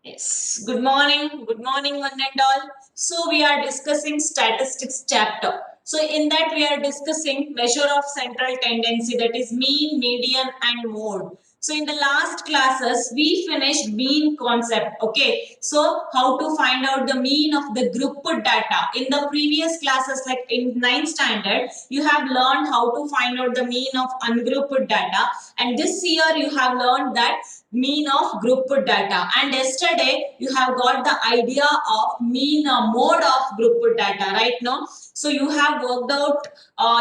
Yes, good morning. Good morning, one and all. So, we are discussing statistics chapter. So, in that, we are discussing measure of central tendency, that is mean, median, and mode. So, in the last classes, we finished mean concept. Okay, so how to find out the mean of the group data. In the previous classes, like in 9th standard, you have learned how to find out the mean of ungrouped data, and this year you have learned that mean of group data, and yesterday you have got the idea of mean mode of group data right now. So you have worked out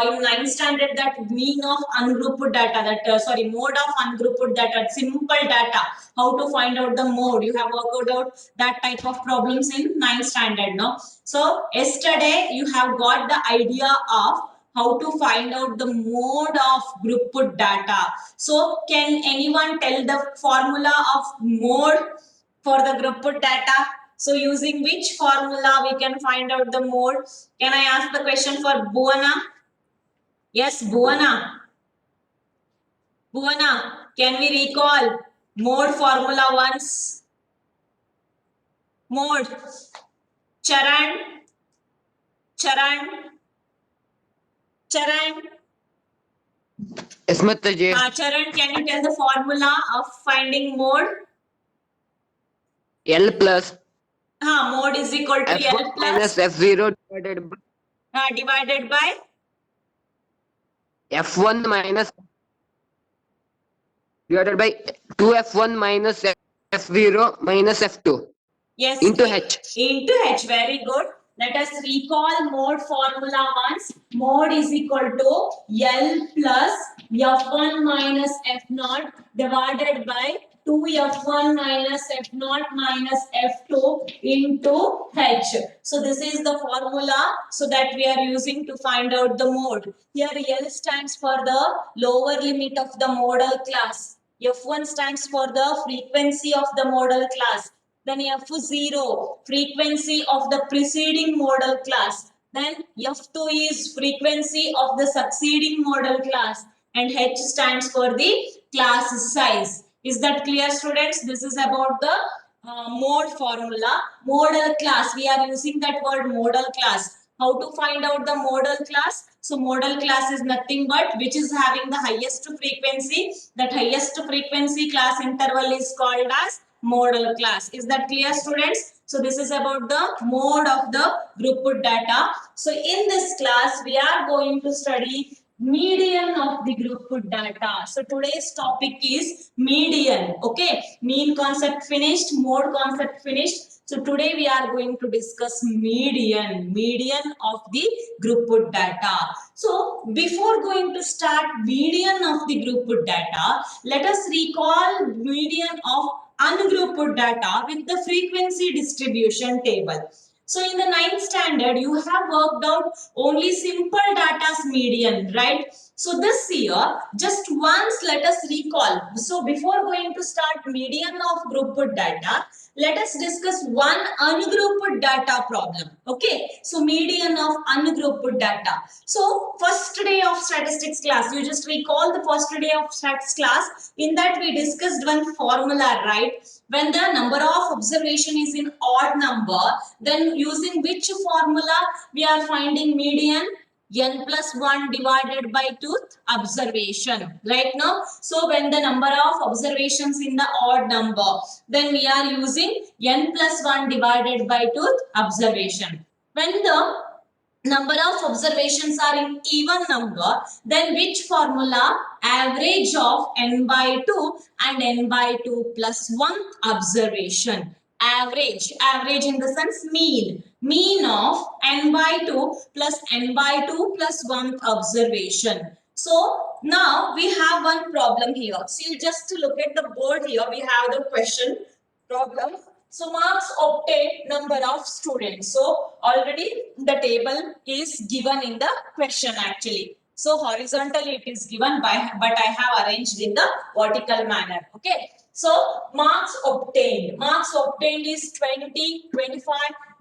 in 9th standard that mean of ungrouped data, that sorry, mode of ungrouped data, simple data, how to find out the mode. You have worked out that type of problems in 9th standard now. So yesterday you have got the idea of how to find out the mode of group data. So can anyone tell the formula of mode for the group data? So using which formula we can find out the mode? Can I ask the question for Bhuwana? Yes, Bhuwana. Bhuwana, can we recall mode formula once? Mode. Charan. Charan. Charan. Yes, Mataji. Charan, can you tell the formula of finding mode? L plus Mode is equal to F1 L minus plus F0 divided by F1 minus divided by 2F1 minus F0 minus F2 yes into H. into H. Very good. Let us recall mode formula once. Mode is equal to L plus F1 minus F0 divided by 2F1 minus F0 minus F2 into H. So this is the formula so that we are using to find out the mode. Here L stands for the lower limit of the modal class. F1 stands for the frequency of the modal class. Then F0, frequency of the preceding modal class. Then F2 is frequency of the succeeding modal class. And H stands for the class size. Is that clear, students? This is about the mode formula. Modal class, we are using that word modal class. How to find out the modal class? So modal class is nothing but which is having the highest frequency. That highest frequency class interval is called as modal class. Is that clear, students? So this is about the mode of the group data. So in this class, we are going to study median of the group data. So today's topic is median. Okay, mean concept finished, mode concept finished. So today we are going to discuss median of the group data. So before going to start median of the group data, let us recall median of ungrouped data with the frequency distribution table. So in the 9th standard, you have worked out only simple data's median, right? So this year, just once let us recall. So before going to start median of grouped data, let us discuss one ungrouped data problem. Okay, so median of ungrouped data. So first day of statistics class, you just recall the first day of stats class. In that we discussed one formula, right? When the number of observation is in odd number, then using which formula we are finding median? N plus 1 divided by 2 observation, right now. So when the number of observations in the odd number, then we are using N plus 1 divided by 2 observation. When the number of observations are in even number, then which formula? Average of n by 2 and n by 2 plus 1 observation. Average in the sense mean of n by 2 plus n by 2 plus 1 observation. So now we have one problem here. See, just to look at the board here, we have the question problem. So marks obtained, number of students. So already the table is given in the question actually. So horizontally it is given by, but I have arranged in the vertical manner. Okay. So marks obtained. Marks obtained is 20, 25,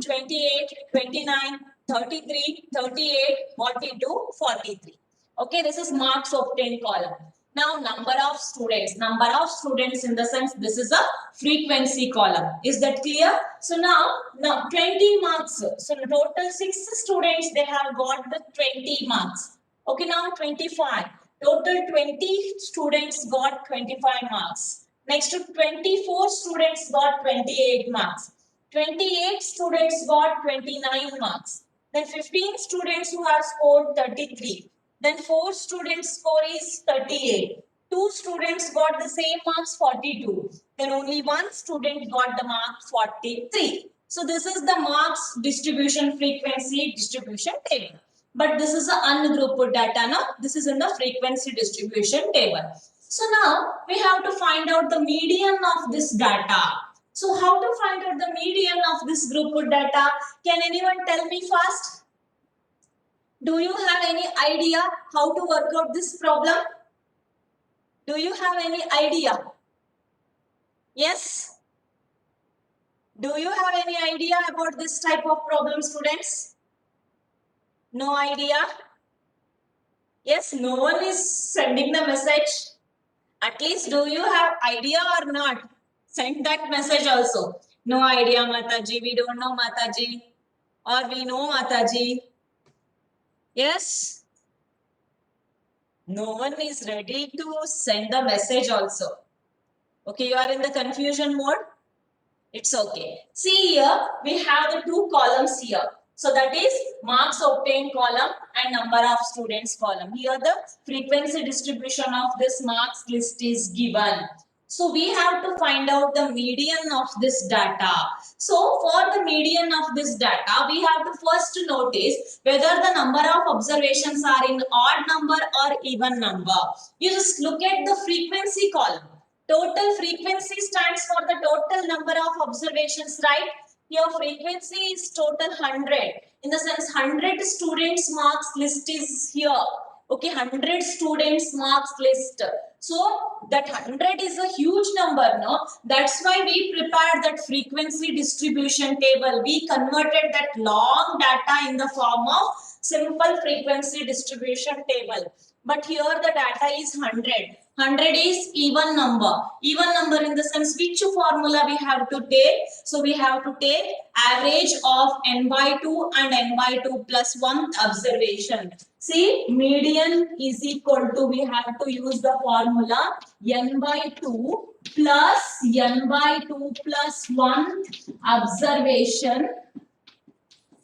28, 29, 33, 38, 42, 43. Okay, this is marks obtained column. Now number of students. Number of students in the sense this is a frequency column. Is that clear? So now 20 marks. So total 6 students they have got the 20 marks. Okay, now 25. Total 20 students got 25 marks. Next to 24 students got 28 marks. 28 students got 29 marks. Then 15 students who have scored 33. Then 4 students score is 38. 2 students got the same marks 42. Then only 1 student got the mark 43. So this is the marks distribution frequency distribution table. But this is the ungrouped data. Now this is in the frequency distribution table. So now we have to find out the median of this data. So how to find out the median of this grouped data? Can anyone tell me first? Do you have any idea how to work out this problem? Do you have any idea? Yes? Do you have any idea about this type of problem, students? No idea? Yes, no one is sending the message. At least do you have idea or not? Send that message also. No idea, Mataji. We don't know, Mataji. Or we know, Mataji. Yes? No one is ready to send the message also. Okay, you are in the confusion mode? It's okay. See here, we have the two columns here. So that is marks obtained column and number of students column. Here the frequency distribution of this marks list is given. So we have to find out the median of this data. So for the median of this data, we have to first notice whether the number of observations are in odd number or even number. You just look at the frequency column. Total frequency stands for the total number of observations, right? Here frequency is total 100. In the sense 100 students marks list is here. Okay, 100 students marks list. So that 100 is a huge number, no? That's why we prepared that frequency distribution table. We converted that long data in the form of simple frequency distribution table. But here the data is 100. 100 is even number. Even number in the sense which formula we have to take. So we have to take average of n by 2 and n by 2 plus 1 observation. See, median is equal to, we have to use the formula n by 2 plus n by 2 plus 1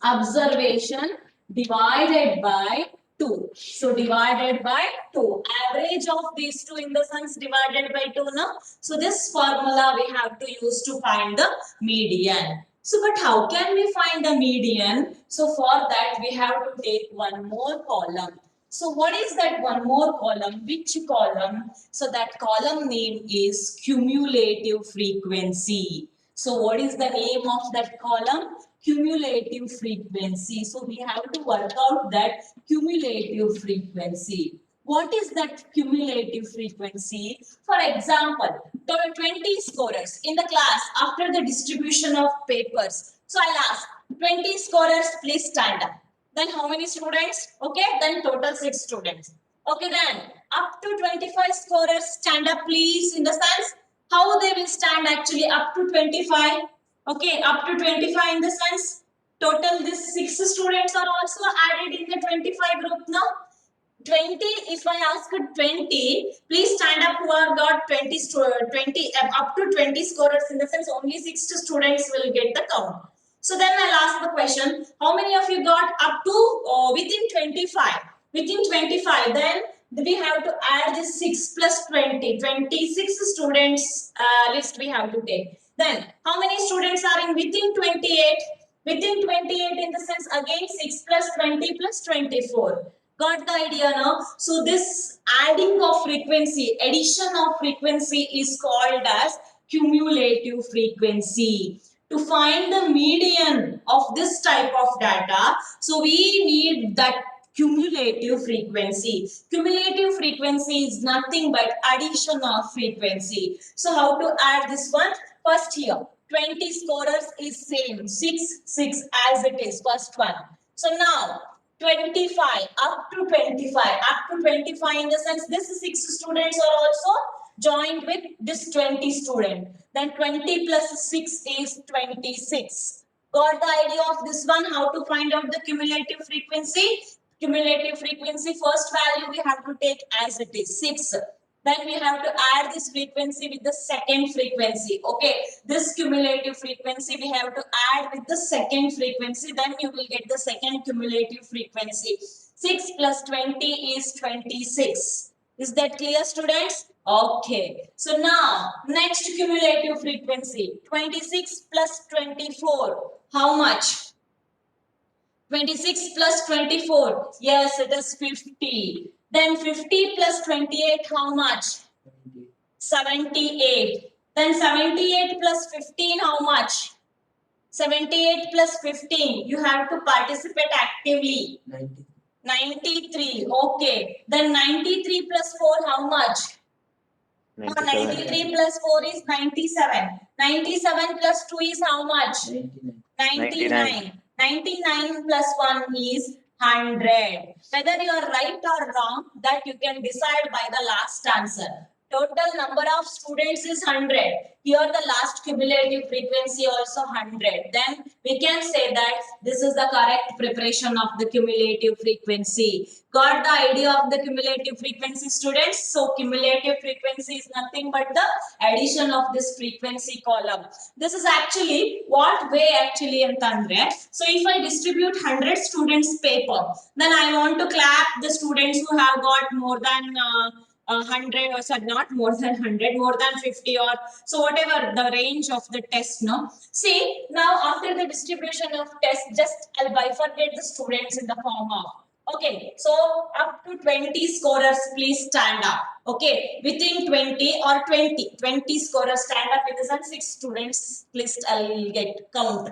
observation divided by 2. So divided by 2. Average of these two in the sense divided by 2. No? So this formula we have to use to find the median. So but how can we find the median? So for that we have to take one more column. So what is that one more column? Which column? So that column name is cumulative frequency. So what is the name of that column? Cumulative frequency. So we have to work out that cumulative frequency. What is that cumulative frequency? For example, 20 scorers in the class after the distribution of papers. So I'll ask 20 scorers, please stand up. Then how many students? Okay, then total 6 students. Okay, then up to 25 scorers, stand up please, in the sense how they will stand actually up to 25. Okay, up to 25 in the sense total these 6 students are also added in the 25 group now. 20, if I ask 20, please stand up who have got 20 up to 20 scorers, in the sense only 6 students will get the count. So then I'll ask the question, how many of you got up to within 25? Within 25, then we have to add this 6 plus 20, 26 students list we have to take. Then how many students are in within 28? Within 28 in the sense again 6 plus 20 plus 24. Got the idea now? So this adding of frequency, addition of frequency is called as cumulative frequency. To find the median of this type of data, so we need that cumulative frequency. Cumulative frequency is nothing but addition of frequency. So how to add this one? First here, 20 scorers is same, 6, 6 as it is, first one. So now, 25, up to 25, up to 25 in the sense this 6 students are also joined with this 20 student. Then 20 plus 6 is 26. Got the idea of this one? How to find out the cumulative frequency? Cumulative frequency, first value we have to take as it is 6. Then we have to add this frequency with the second frequency. Okay, this cumulative frequency we have to add with the second frequency. Then you will get the second cumulative frequency. 6 plus 20 is 26. Is that clear, students? Okay. So now, next cumulative frequency. 26 plus 24. How much? 26 plus 24. Yes, it is 50. Then 50 plus 28, how much? 78. Then 78 plus 15, how much? 78 plus 15. You have to participate actively. 93. Okay. Then 93 plus 4, how much? 93 plus 4 is 97. 97 plus 2 is how much? 99. 99 plus 1 is 100. Whether you are right or wrong, that you can decide by the last answer. Total number of students is 100. Here the last cumulative frequency also 100. Then we can say that this is the correct preparation of the cumulative frequency. Got the idea of the cumulative frequency, students? So cumulative frequency is nothing but the addition of this frequency column. This is actually what way actually antandre. So if I distribute 100 students paper, then I want to clap the students who have got more than 100 or so, not more than 100, more than 50 or so, whatever the range of the test. No, see now after the distribution of test, just I'll bifurcate the students in the form of, okay, so up to 20 scorers please stand up. Okay, within 20 or 20 scorers stand up with the 6 students please I'll get count.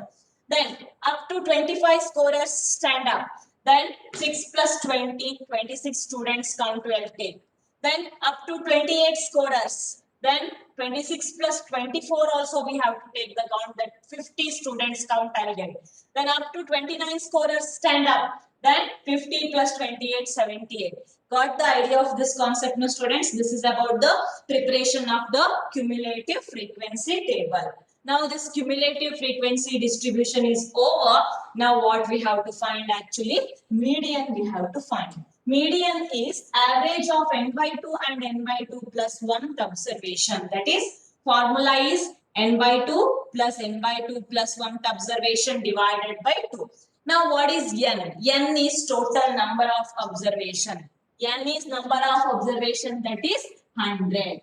Then up to 25 scorers stand up. Then 6 plus 20, 26 students count will take. Then up to 28 scorers. Then 26 plus 24 also we have to take the count, that 50 students count I'll get. Then up to 29 scorers stand up. Then 50 plus 28, 78. Got the idea of this concept, no students? This is about the preparation of the cumulative frequency table. Now this cumulative frequency distribution is over. Now what we have to find actually? Median we have to find. Median is average of n by 2 and n by 2 plus 1 observation. That is, formula is n by 2 plus n by 2 plus 1 observation divided by 2. Now what is n? N is total number of observation. N is number of observation, that is 100.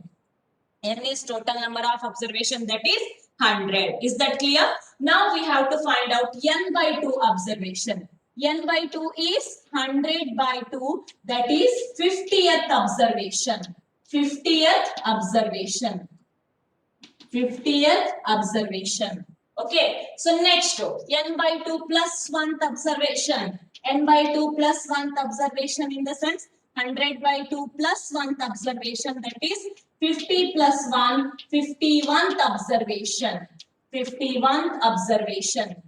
N is total number of observation, that is 100. Is that clear? Now we have to find out n by 2 observation. N by 2 is 100 by 2, that is 50th observation. 50th observation. 50th observation. Okay, so next n by 2 plus 1th observation. N by 2 plus 1th observation in the sense 100 by 2 plus 1th observation, that is 50 plus 1, 51th observation. 51th observation.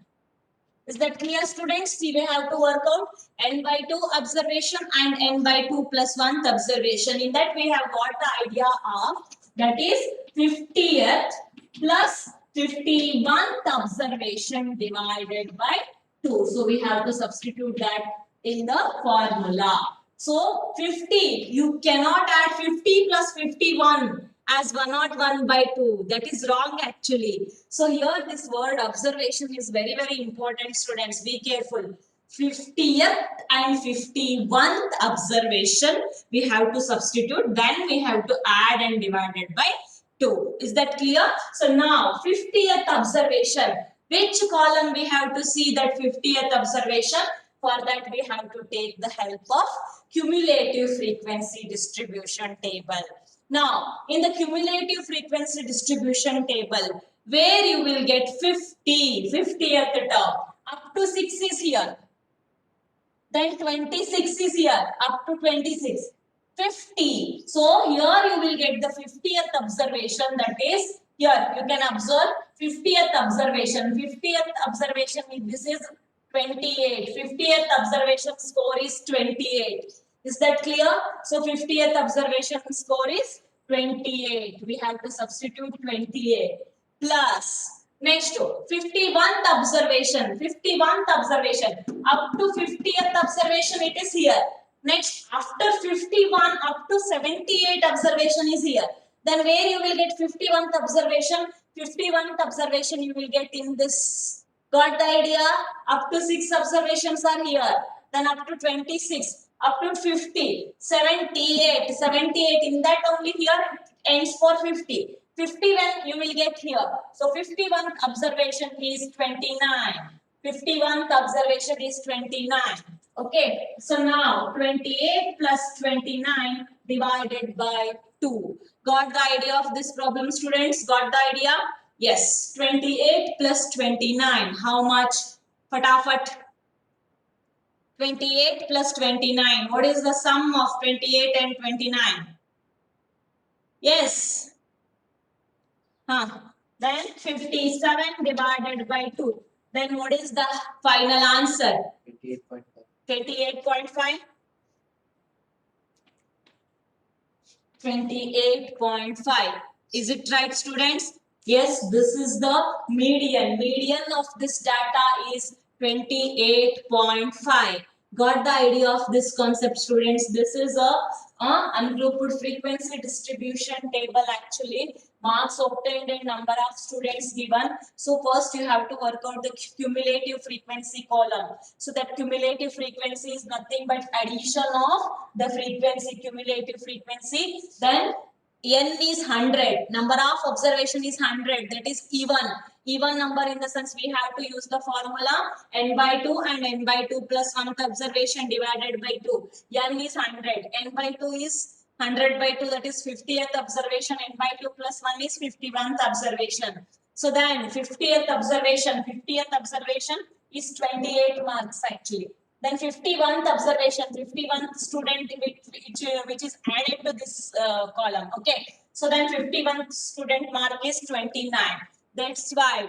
Is that clear, students? See, we have to work out n by 2 observation and n by 2 plus 1th observation. In that we have got the idea of, that is 50th plus 51th observation divided by 2. So we have to substitute that in the formula. So 50, you cannot add 50 plus 51 as 1 not 1 by 2. That is wrong actually. So here this word observation is very, very important, students. Be careful. 50th and 51th observation we have to substitute. Then we have to add and divide it by 2. Is that clear? So now 50th observation. Which column we have to see that 50th observation? For that we have to take the help of cumulative frequency distribution table. Now, in the cumulative frequency distribution table, where you will get 50 at the top, up to 6 is here. Then 26 is here, up to 26. 50. So, here you will get the 50th observation, that is, here you can observe 50th observation. 50th observation, this is 28. 50th observation score is 28. Is that clear? So 50th observation score is 28. We have to substitute 28 plus. Next, 51th observation. 51th observation. Up to 50th observation it is here. Next, after 51 up to 78 observation is here. Then where you will get 51th observation? 51th observation you will get in this. Got the idea? Up to 6 observations are here. Then up to 26, up to 50, 78, 78. In that only here ends for 50. 51 you will get here. So 51th observation is 29. 51th observation is 29. Okay. So now 28 plus 29 divided by 2. Got the idea of this problem, students? Got the idea? Yes. 28 plus 29. How much? Fatafat. 28 plus 29. What is the sum of 28 and 29? Yes. Then 57 divided by 2. Then what is the final answer? 28.5. 28.5. 28.5. Is it right, students? Yes, this is the median. Median of this data is 28.5. Got the idea of this concept, students? This is a ungrouped frequency distribution table actually. Marks obtained and number of students given. So first you have to work out the cumulative frequency column. So that cumulative frequency is nothing but addition of the frequency, cumulative frequency. Then n is 100. Number of observation is 100. That is even. Even number in the sense we have to use the formula n by 2 and n by 2 plus 1th observation divided by 2. N is 100. N by 2 is 100 by 2, that is 50th observation. N by 2 plus 1 is 51th observation. So then 50th observation is 28 marks actually. Then 51th observation, 51th student which is added to this column. Okay. So then 51th student mark is 29. That's why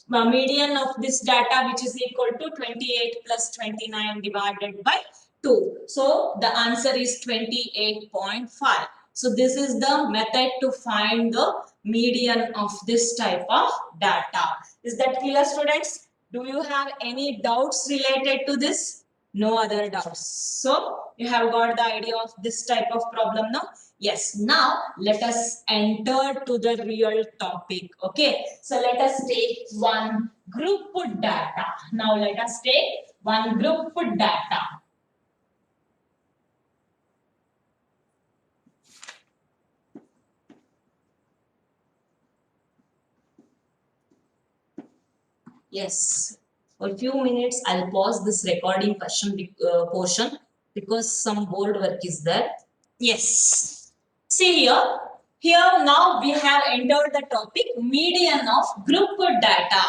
median of this data which is equal to 28 plus 29 divided by 2. So the answer is 28.5. So this is the method to find the median of this type of data. Is that clear, students? Do you have any doubts related to this? No other doubts. So you have got the idea of this type of problem now? Yes. Now let us enter to the real topic. Okay. So let us take one group data. Now let us take one group data. Yes. For a few minutes, I'll pause this recording portion because some board work is there. Yes. See here. Here now we have entered the topic median of group data.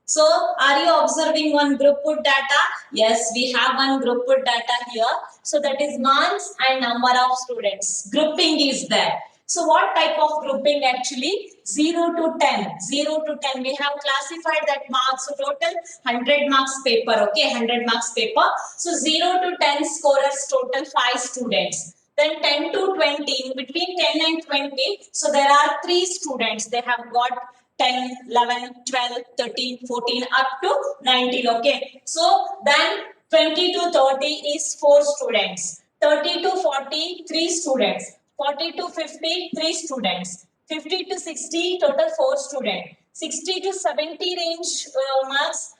So are you observing one group data? Yes, we have one group data here. So that is marks and number of students. Grouping is there. So what type of grouping actually? 0 to 10. 0 to 10. We have classified that marks. So total 100 marks paper. Okay, 100 marks paper. So 0 to 10 scorers, total 5 students. Then 10 to 20, in between 10 and 20, so there are 3 students. They have got 10, 11, 12, 13, 14, up to 19. Okay. So then 20 to 30 is 4 students. 30 to 40, 3 students. 40 to 50, 3 students. 50 to 60, total 4 students. 60 to 70 range marks,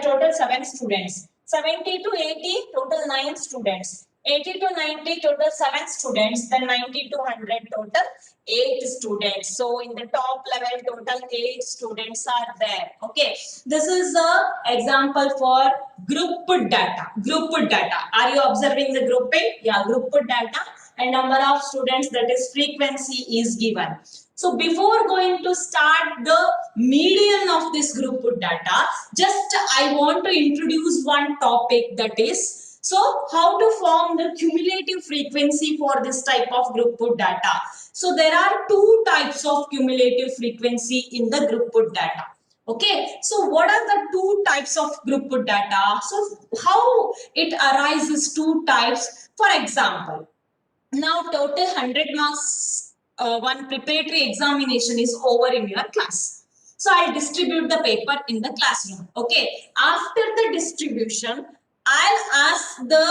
total 7 students. 70 to 80, total 9 students. 80 to 90, total 7 students. Then 90 to 100, total 8 students. So in the top level, total 8 students are there. Okay. This is the example for group data. Group data. Are you observing the grouping? Yeah, group data. And number of students, that is frequency, is given. So before going to start the median of this group data, just I want to introduce one topic, that is, so how to form the cumulative frequency for this type of group data. So there are 2 types of cumulative frequency in the group data. Okay, so what are the two types of group data? So how it arises two types? For example, now total 100 marks one preparatory examination is over in your class. So I'll distribute the paper in the classroom. Okay, after the distribution, I'll ask the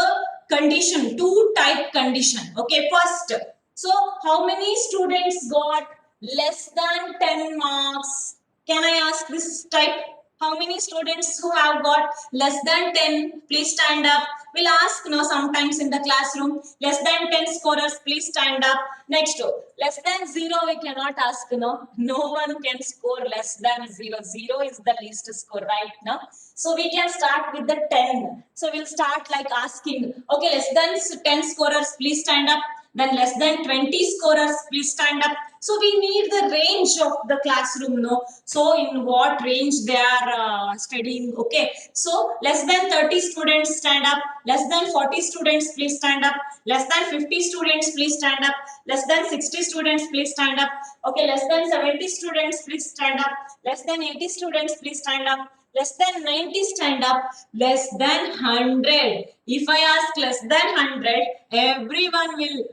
condition, two type condition. Okay, first, so how many students got less than 10 marks? Can I ask this type? How many students who have got less than 10? Please stand up. We'll ask sometimes in the classroom. Less than 10 scorers, please stand up. Next, less than 0, we cannot ask. No one can score less than 0. 0 is the least score, right? No? So we can start with the 10. So we'll start like asking, okay, less than 10 scorers, please stand up. Then less than 20 scorers, please stand up. So we need the range of the classroom, no? So in what range they are studying, okay? So less than 30 students stand up, less than 40 students, please stand up, less than 50 students, please stand up, less than 60 students, please stand up, okay, less than 70 students, please stand up, less than 80 students, please stand up, less than 90 stand up, less than 100. If I ask less than 100, everyone will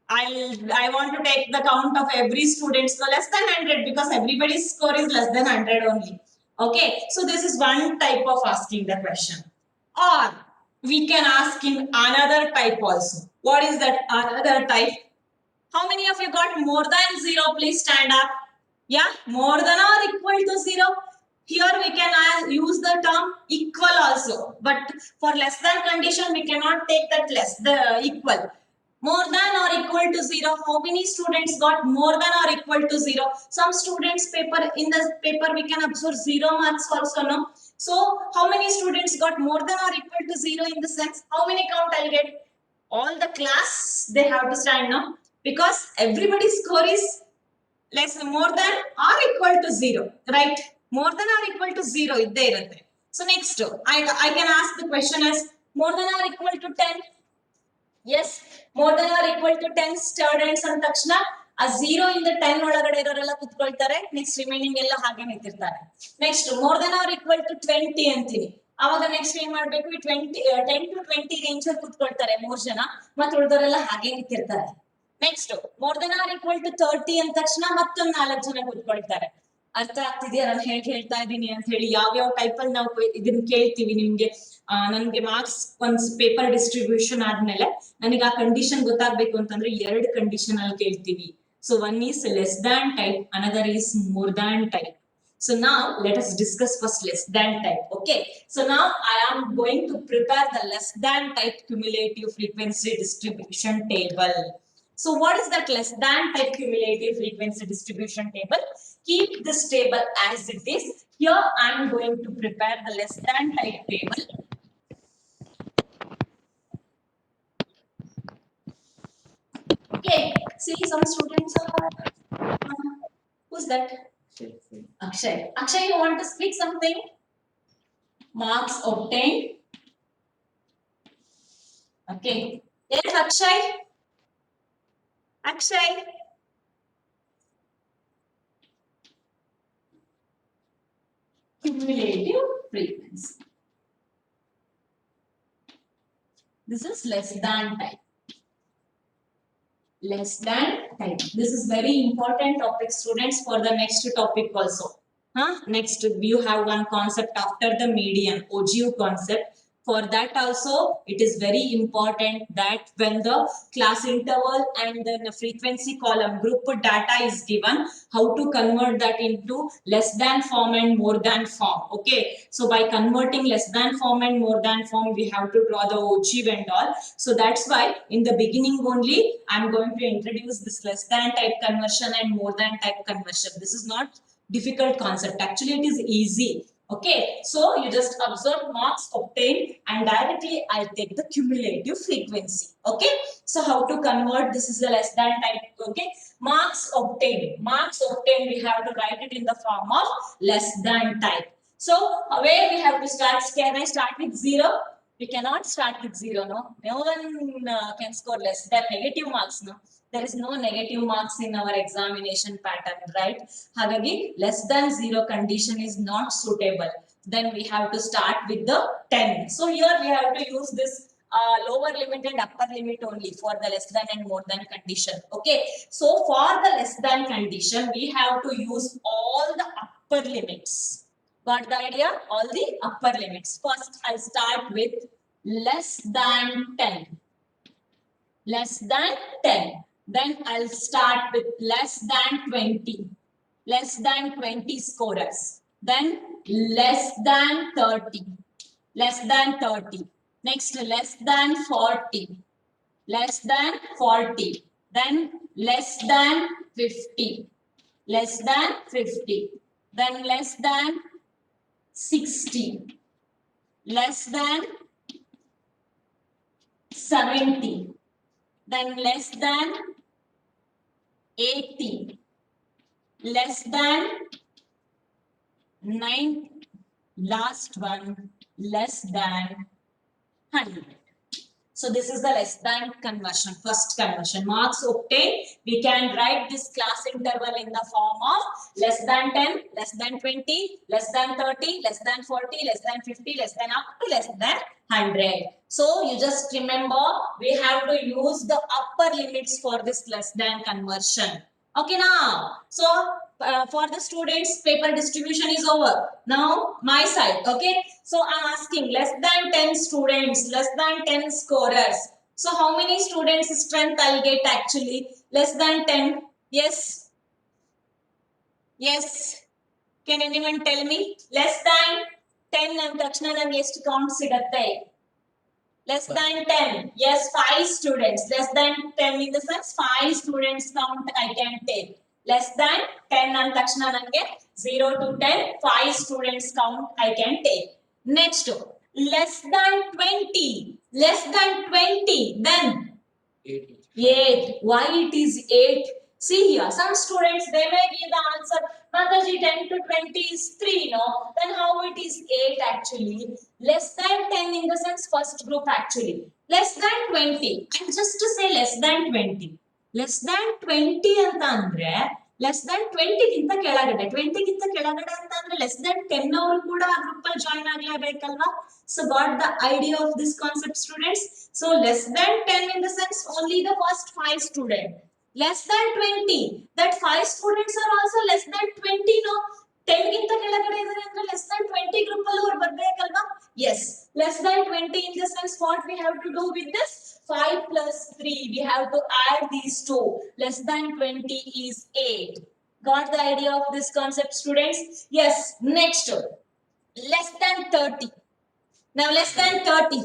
I want to take the count of every student. So less than 100 because everybody's score is less than 100 only. Okay, so this is one type of asking the question. Or we can ask in another type also. What is that another type? How many of you got more than 0? Please stand up. Yeah, more than or equal to 0. Here we can use the term equal also. But for less than condition, we cannot take that the equal. More than or equal to 0. How many students got more than or equal to 0? Some students paper in the paper we can observe 0 marks also, no? So how many students got more than or equal to 0 in the sense? How many count I'll get? All the class they have to stand now because everybody's score is less more than or equal to 0, right? More than or equal to 0 idde irutte. So next I can ask the question as more than or equal to 10. Yes, more than or equal to 10 students ಅಂದ ತಕ್ಷಣ ಆ 0 ಇಂದ 10 ಒಳಗಡೆ ಇರೋರೆಲ್ಲ ಕುತ್ಕೊಳ್ತಾರೆ. Next remaining ಎಲ್ಲ ಹಾಗೆ ನಿಂತಿರ್ತಾರೆ. Next more than or equal to 20 ಅಂತೀನಿ. ಅವಾಗ ನೆಕ್ಸ್ಟ್ ಏನ್ ಮಾಡ್ಬೇಕು? 10 to 20 ರೇಂಜ್ ಅಲ್ಲಿ ಕುತ್ಕೊಳ್ತಾರೆ 3 ಜನ, ಮತ್ತೆ ಉಳಿದವರೆಲ್ಲ ಹಾಗೆ ನಿಂತಿರ್ತಾರೆ. Next more than or equal to 30 ಅಂದ ತಕ್ಷಣ ಮತ್ತೊಂದು 4 ಜನ ಕುತ್ಕೊಳ್ತಾರೆ. ಅರ್ಥ ಆಗ್ತಿದೆಯಾ ನಾನು ಹೇಗೆ ಹೇಳ್ತಾ ಇದ್ದೀನಿ ಅಂತ ಹೇಳಿ? ಯಾವ ಟೈಪ್ ಅಲ್ಲಿ ನಾವು ಇದನ್ನ ಕೇಳ್ತೀವಿ ನಿಮ್ಗೆ? ನನಗೆ ಮಾರ್ಕ್ಸ್ ಒಂದ್ ಪೇಪರ್ ಡಿಸ್ಟ್ರಿಬ್ಯೂಷನ್ ಆದ್ಮೇಲೆ ನನಗೆ ಆ ಕಂಡೀಷನ್ ಗೊತ್ತಾಗ್ಬೇಕು ಅಂತಂದ್ರೆ 2 ಕಂಡೀಷನ್ ಅಲ್ಲಿ ಕೇಳ್ತೀವಿ. So one is less than type, another is more than type. So now let us discuss first less than type. Okay, so now I am going to prepare the less than type cumulative frequency distribution table. So what is that less than type cumulative frequency distribution table? Keep this table as it is. Here I am going to prepare the less than type table. Okay, see some students are who's that? Akshay. Akshay, you want to speak something? Marks obtained. Okay. Yes, Akshay. Akshay. Cumulative frequency. This is less than type. Less than type. This is very important topic, students, for the next topic also. Next, you have one concept after the median, OGU concept. For that also, it is very important that when the class interval and then the frequency column group data is given, how to convert that into less than form and more than form. Okay, so by converting less than form and more than form, we have to draw the OGU and all. So that's why in the beginning only, I'm going to introduce this less than type conversion and more than type conversion. This is not difficult concept. Actually, it is easy. Okay, so you just observe marks obtained and directly I'll take the cumulative frequency. Okay, so how to convert? This is the less than type. Okay, marks obtained. Marks obtained, we have to write it in the form of less than type. So where we have to start? Can I start with 0? We cannot start with 0, no? No one can score less than negative marks, no? There is no negative marks in our examination pattern, right? Hagagi, less than 0 condition is not suitable. Then we have to start with the 10. So here we have to use this lower limit and upper limit only for the less than and more than condition. Okay. So for the less than condition, we have to use all the upper limits. Got the idea? All the upper limits. First, I'll start with less than 10. Less than 10. Then I'll start with less than 20. Less than 20 scorers. Then less than 30. Less than 30. Next, less than 40. Less than 40. Then less than 50. Less than 50. Then less than 60, less than 70, then less than 80, less than 9, last one, less than 100. So this is the less than conversion, first conversion. Marks obtained, we can write this class interval in the form of less than 10, less than 20, less than 30, less than 40, less than 50, less than up to less than 100. So you just remember, we have to use the upper limits for this less than conversion. Okay now, so for the students, paper distribution is over. Now my side, okay. So I'm asking less than 10 students, less than 10 scorers. So how many students strength I'll get actually? Less than 10. Yes. Yes. Can anyone tell me? Less than 10 and Takshana nange ಎಷ್ಟು count ಸಿಗತ್ತೆ? Less than 10. Yes, 5 students. Less than 10 in the sense 5 students count I can take. Less than 10 and Takshana nange 0 to 10, 5 students count I can take. Next, less than 20. Less than 20. Then 8. Why it is 8? See here, some students they may give the answer, Mataji 10 to 20 is 3, no? Then how it is 8 actually? Less than 10 in the sense first group actually. Less than 20. And just to say less than 20. Less than 20 ಅಂತ ಅಂದ್ರೆ less than 20 ಗಿಂತ ಕೆಳಗಡೆ 20 ಗಿಂತ ಕೆಳಗಡೆ ಅಂತ ಅಂದ್ರೆ less than 10 ಅವರು ಕೂಡ ಆ ಗ್ರೂಪ್ ಅಲ್ಲಿ join ಆಗಲೇಬೇಕಲ್ವಾ? So got the idea of this concept, students? So less than 10 in the sense only the first 5 students. Less than 20, that 5 students are also less than 20, no? 10 ಗಿಂತ ಕೆಳಗಡೆ ಇದ್ದಾರೆ ಅಂದ್ರೆ less than 20 group ಅಲ್ಲಿ ಅವರು ಬರಬೇಕಲ್ವಾ? Yes, less than 20 in the sense what we have to do with this? 5 plus 3, we have to add these two. Less than 20 is 8. Got the idea of this concept, students? Yes. Next, less than 30. Now less than 30,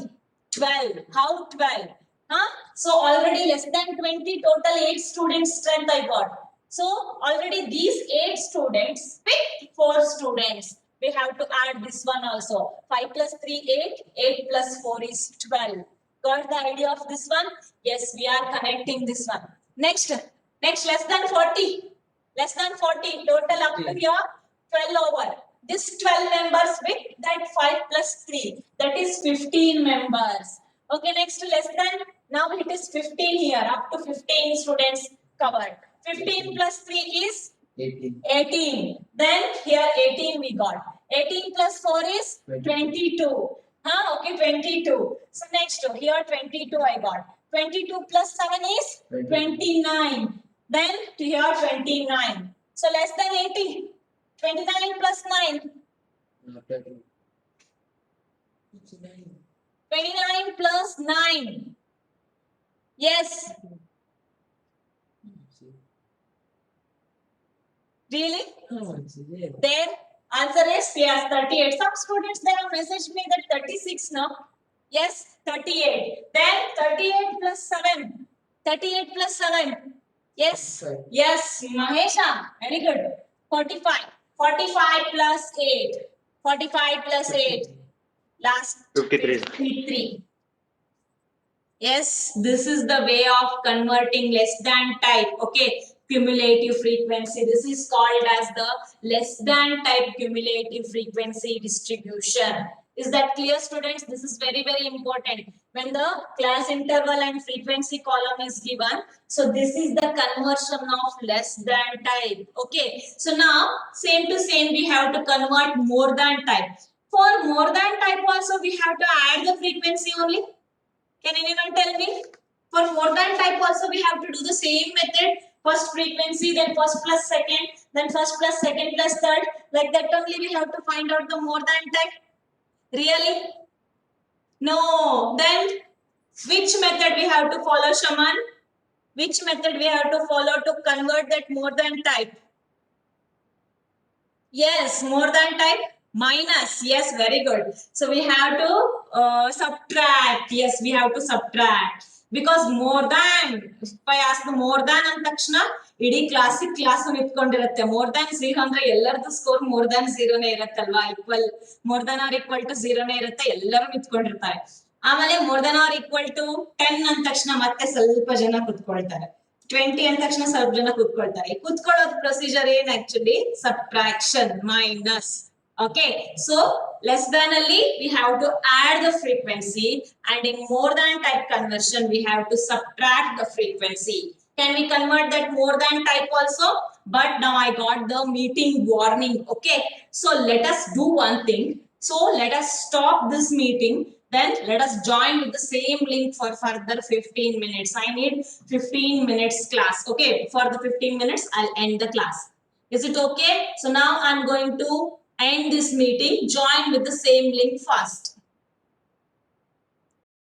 12. How 12? Huh? So already less than 20, total 8 students strength I got. So already these 8 students with 4 students. We have to add this one also. 5 plus 3, 8. 8 plus 4 is 12. Got the idea of this one? Yes, we are connecting this one. Next less than 40. Less than 40, total up to here 12 over. This 12 members with that 5 plus 3, that is 15 members. Okay, next less than, now it is 15 here, up to 15 students covered. 15 plus 3 is 18. Then here 18 we got. 18 plus 4 is 22. Okay, 22. So next here 22 I got. 22 plus 7 is 29. Then here 29. So less than 80. 29 plus 9. 29 plus 9. Yes. Really? Their answer is yes, 38. Some students they have messaged me that 36 now. Yes, 38. Then 38 plus 7. 38 plus 7. Yes. Yes, Mahesha. Very good. 45. 45 plus 8. 45 plus 8. Last 53. Yes, this is the way of converting less than type. Okay, cumulative frequency. This is called as the less than type cumulative frequency distribution. Is that clear, students? This is very, very important. When the class interval and frequency column is given, so this is the conversion of less than type. Okay. So now, same to same, we have to convert more than type. For more than type also, we have to add the frequency only. Can anyone tell me? For more than type also, we have to do the same method. First frequency, then first plus second, then first plus second plus third. Like that only we have to find out the more than type. Really? No. Then which method we have to follow, Shaman? Which method we have to follow to convert that more than type? Yes, more than type. Minus. Yes, very good. So we have to subtract. Yes, we have to subtract. Because more than, if I ask the more than and takshana, ಇಡೀ ಕ್ಲಾಸಿಕ್ class ನಿಂತ್ಕೊಂಡಿರುತ್ತೆ. More than 0 ಅಂದ್ರೆ ಎಲ್ಲರದು score more than 0 ನೇ ಇರುತ್ತಲ್ವಾ, equal more than or equal to 0 ನೇ ಇರುತ್ತೆ, ಎಲ್ಲರೂ ನಿಂತ್ಕೊಂಡಿರ್ತಾರೆ. ಆಮೇಲೆ more than or equal to 10 ಅಂದ ತಕ್ಷಣ ಮತ್ತೆ ಸ್ವಲ್ಪ ಜನ ಕುತ್ಕೊಳ್ತಾರೆ. 20 ಅಂದ ತಕ್ಷಣ ಸ್ವಲ್ಪ ಜನ ಕುತ್ಕೊಳ್ತಾರೆ. ಕುತ್ಕೊಳ್ಳೋದು ಪ್ರೊಸೀಜರ್ ಏನ್ actually subtraction, minus. Okay, so less than only we have to add the frequency, and in more than type conversion we have to subtract the frequency. Can we convert that more than type also? But now I got the meeting warning. Okay, so let us do one thing. So let us stop this meeting. Then let us join with the same link for further 15 minutes. I need 15 minutes class. Okay, for the 15 minutes I'll end the class. Is it okay? So now I'm going to end this meeting. Join with the same link first.